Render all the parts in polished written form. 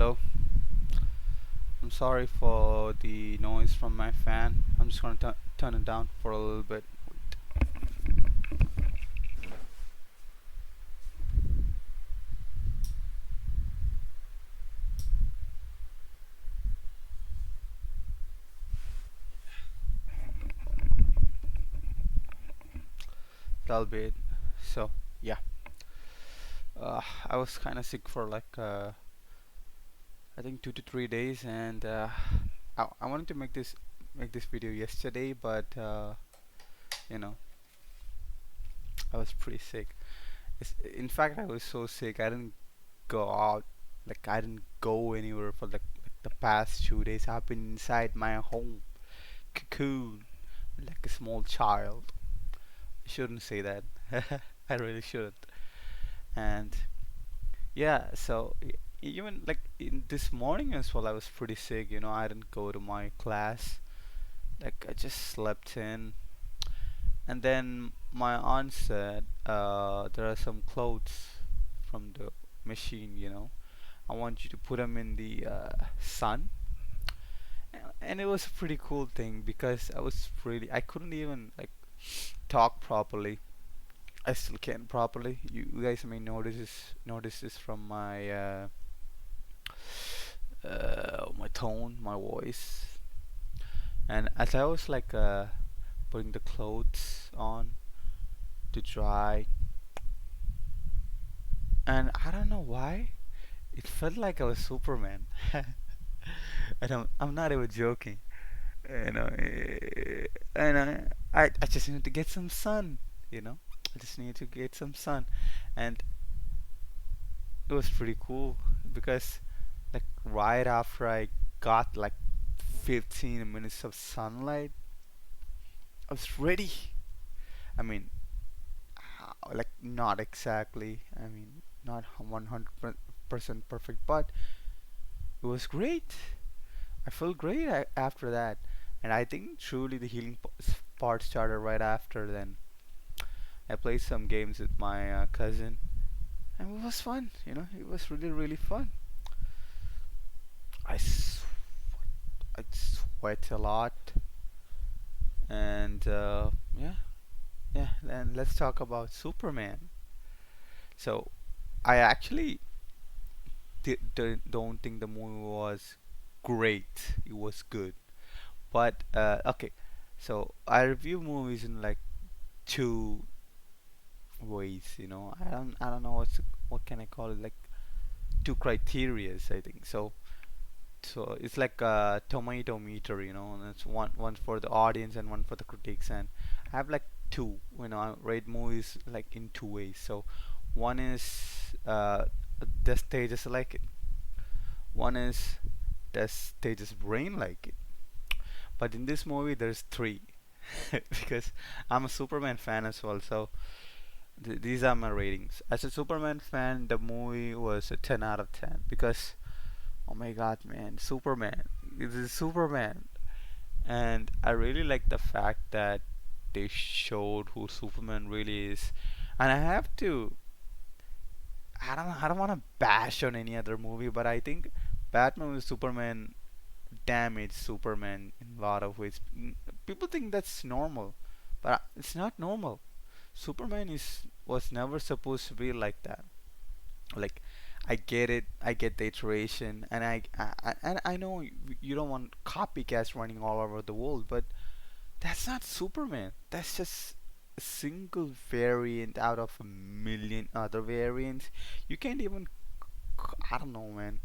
Hello. I'm sorry for the noise from my fan. I'm just gonna turn it down for a little bit. That'll be it. So yeah, I was kind of sick for like I think 2 to 3 days, and I wanted to make this video yesterday, but you know I was pretty sick. In fact, I was so sick I didn't go out. Like I didn't go anywhere for like the past 2 days. I've been inside my home cocoon like a small child. I shouldn't say that. I really shouldn't. And yeah, so even like in this morning as well, I was pretty sick. I didn't go to my class. Like I just slept in, and then my aunt said, "There are some clothes from the machine. I want you to put them in the sun." And it was a pretty cool thing because I couldn't even like talk properly. I still can't properly. You guys may notice this from my tone, my voice. And as I was like putting the clothes on to dry, and I don't know why, it felt like I was Superman. I'm not even joking. And I just need to get some sun. You know, I just need to get some sun, and it was pretty cool because like right after I got like 15 minutes of sunlight, I was ready. I mean, like not exactly. I mean, not 100% perfect, but it was great. I felt great after that, and I think truly the healing part started right after. Then I played some games with my cousin, and it was fun. It was really really fun. I s- I sweat a lot, and yeah, yeah. Then let's talk about Superman. So I actually don't think the movie was great. It was good, but okay. So I review movies in like two ways. I don't know what can I call it, like two criterias, I think. So it's like a tomato meter, and it's one for the audience and one for the critics. And I have like two. I rate movies like in two ways. So one is the stages like it. One is the stages brain like it. But in this movie, there's three because I'm a Superman fan as well. So these are my ratings. As a Superman fan, the movie was a 10 out of 10 because oh my god, man, Superman. This is Superman. And I really like the fact that they showed who Superman really is. And I don't want to bash on any other movie, but I think Batman vs Superman damaged Superman in a lot of ways. People think that's normal, but it's not normal. Superman is was never supposed to be like that. Like, I get it, I get the iteration, and I know you don't want copycats running all over the world, but that's not Superman. That's just a single variant out of a million other variants. You can't even, I don't know, man.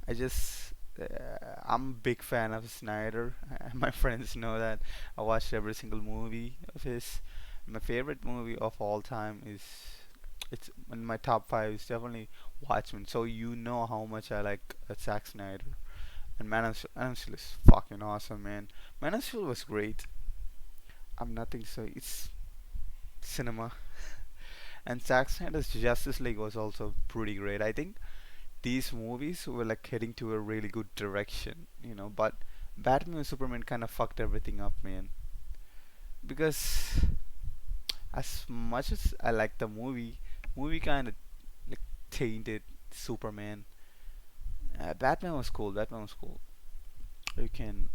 I just I'm a big fan of Snyder. My friends know that I watched every single movie of his. My favorite movie of all time is it's in my top five is definitely Watchmen. So you know how much I like Zack Snyder. And Man of Steel is fucking awesome, man. Man of Steel was great. I'm nothing so it's cinema. And Zack Snyder's Justice League was also pretty great. I think these movies were like heading to a really good direction. But Batman and Superman kind of fucked everything up, man. Because as much as I like the movie kind of like tainted Superman, Batman was cool. Batman was cool. You can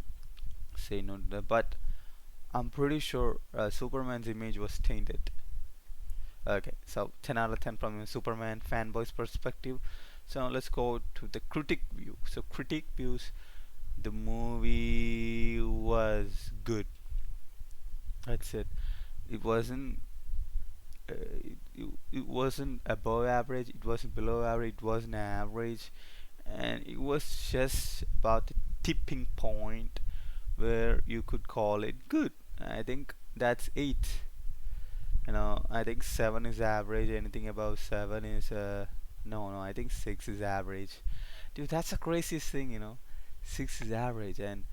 say no to that, but I'm pretty sure Superman's image was tainted. Okay, so 10 out of 10 from a Superman fanboy's perspective. So let's go to the critic view. So critic views, the movie was good. That's it. It wasn't. It wasn't above average. It wasn't below average. It wasn't average, and it was just about the tipping point where you could call it good. I think that's 8. I think 7 is average. Anything above 7 is no, I think 6 is average. Dude, that's the craziest thing. 6 is average, and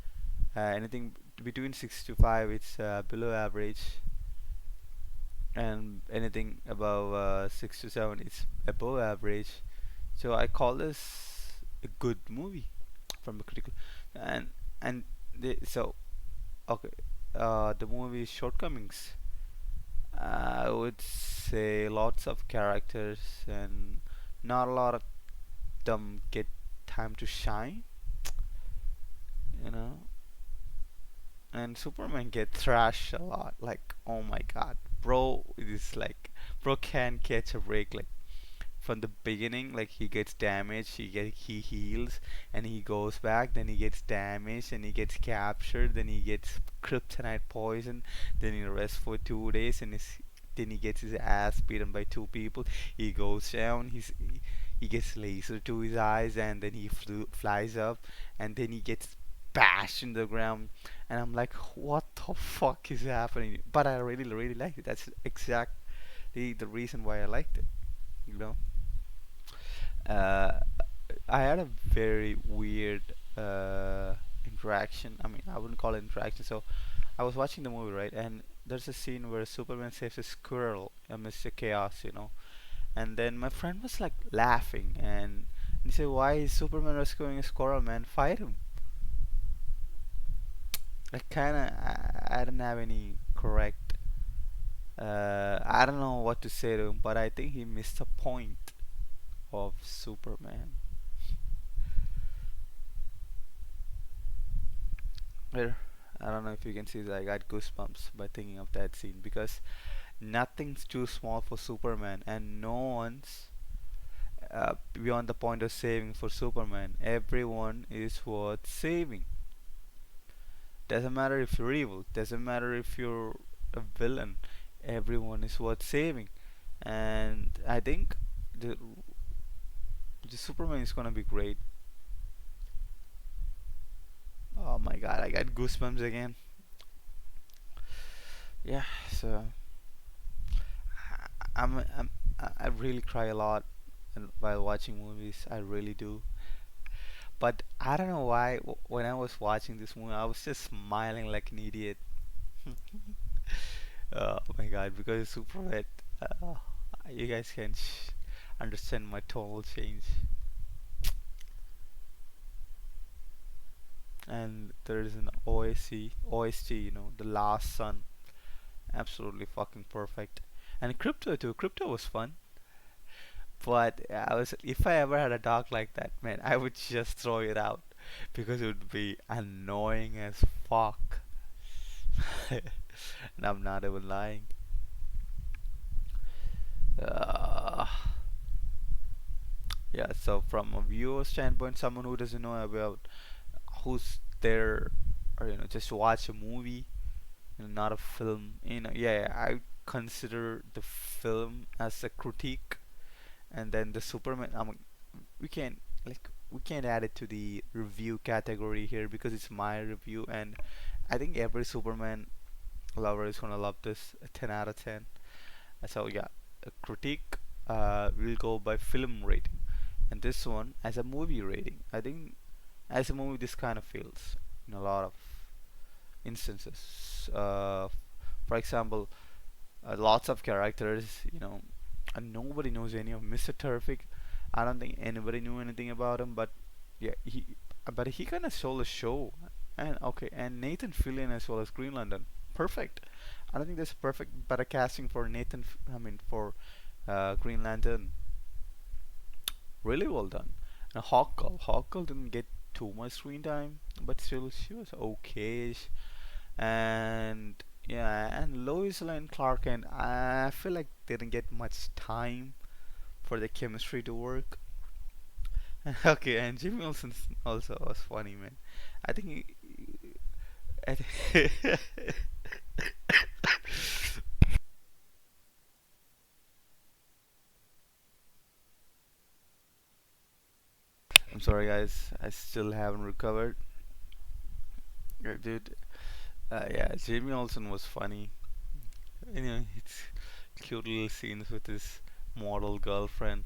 anything between 6 to 5 it's below average, and anything above 6 to 7 it's above average. So I call this a good movie from a critical, and so okay, the movie's shortcomings. I would say lots of characters and not a lot of them get time to shine, you know. And Superman get thrashed a lot. Like, oh my God, bro, it is like bro can't catch a break. Like from the beginning, like he gets damaged, he heals, and he goes back. Then he gets damaged, and he gets captured. Then he gets kryptonite poison. Then he rests for 2 days, and then he gets his ass beaten by two people. He goes down. He gets laser to his eyes, and then he flies up, and then he gets bashed in the ground. And I'm like, what the fuck is happening? But I really, really liked it. That's exactly the reason why I liked it. You know. Uh, I had a very weird interaction. I mean, I wouldn't call it interaction. So I was watching the movie, right? And there's a scene where Superman saves a squirrel, Mr. Chaos, And then my friend was like laughing, and he said, "Why is Superman rescuing a squirrel, man? Fight him." Like, I don't have any correct. I don't know what to say to him, but I think he missed the point of Superman. Here, I don't know if you can see that I got goosebumps by thinking of that scene because nothing's too small for Superman, and no one's beyond the point of saving for Superman. Everyone is worth saving. Doesn't matter if you're evil, doesn't matter if you're a villain, everyone is worth saving. And I think the, the Superman is gonna be great. Oh my god, I got goosebumps again. Yeah, so I really cry a lot while watching movies. I really do. But I don't know why when I was watching this movie, I was just smiling like an idiot. Oh my god, because it's super wet. Uh, you guys can understand my tonal change. And there is an OST, The Last Sun. Absolutely fucking perfect. And Crypto too. Crypto was fun. But if I ever had a dog like that, man, I would just throw it out because it would be annoying as fuck. And I'm not even lying. Uh, yeah, so from a viewer standpoint, someone who doesn't know about who's there, or just watch a movie, not a film. Yeah, I consider the film as a critique, and then the Superman. We can't we can't add it to the review category here because it's my review, and I think every Superman lover is gonna love this. A 10 out of 10. So yeah, a critique will go by film rating, and this one as a movie rating. I think as a movie this kind of feels in a lot of instances. For example, lots of characters, and nobody knows any of Mr. Terrific. I don't think anybody knew anything about him, but yeah, he kind of stole the show. And okay, and Nathan Fillion as well as Green Lantern, perfect. I don't think there's perfect better casting for for Green Lantern. Really well done. Hawk Girl didn't get too much screen time, but still she was okay. And yeah, and Lois Lane Clark and I feel like they didn't get much time for the chemistry to work. Okay, and Jimmy Olsen also was funny, man. I think I think I'm sorry, guys. I still haven't recovered. Dude, yeah, Jamie Olsen was funny. It's cute little scenes with his model girlfriend.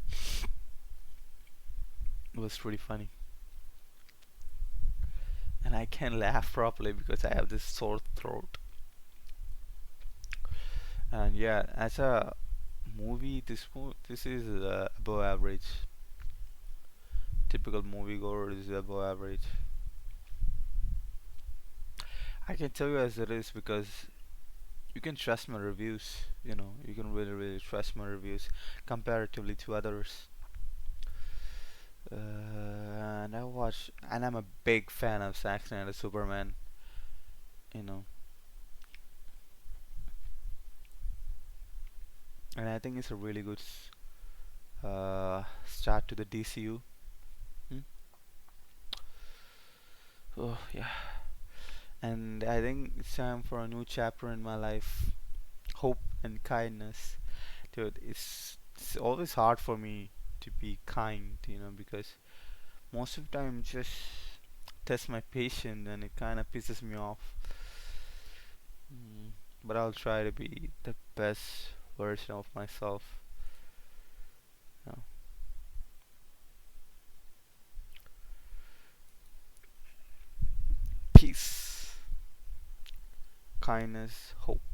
It was pretty funny. And I can't laugh properly because I have this sore throat. And yeah, as a movie, this is above average. Typical moviegoer is above average. I can tell you as it is because you can trust my reviews. You can really trust my reviews comparatively to others. And and I'm a big fan of Zack Snyder Superman. You know, and I think it's a really good start to the DCU. Hmm? Oh yeah, and I think it's time for a new chapter in my life. Hope and kindness, dude. It's always hard for me to be kind, because most of the time just test my patience and it kind of pisses me off. Mm, but I'll try to be the best version of myself. You know. Peace, kindness, hope.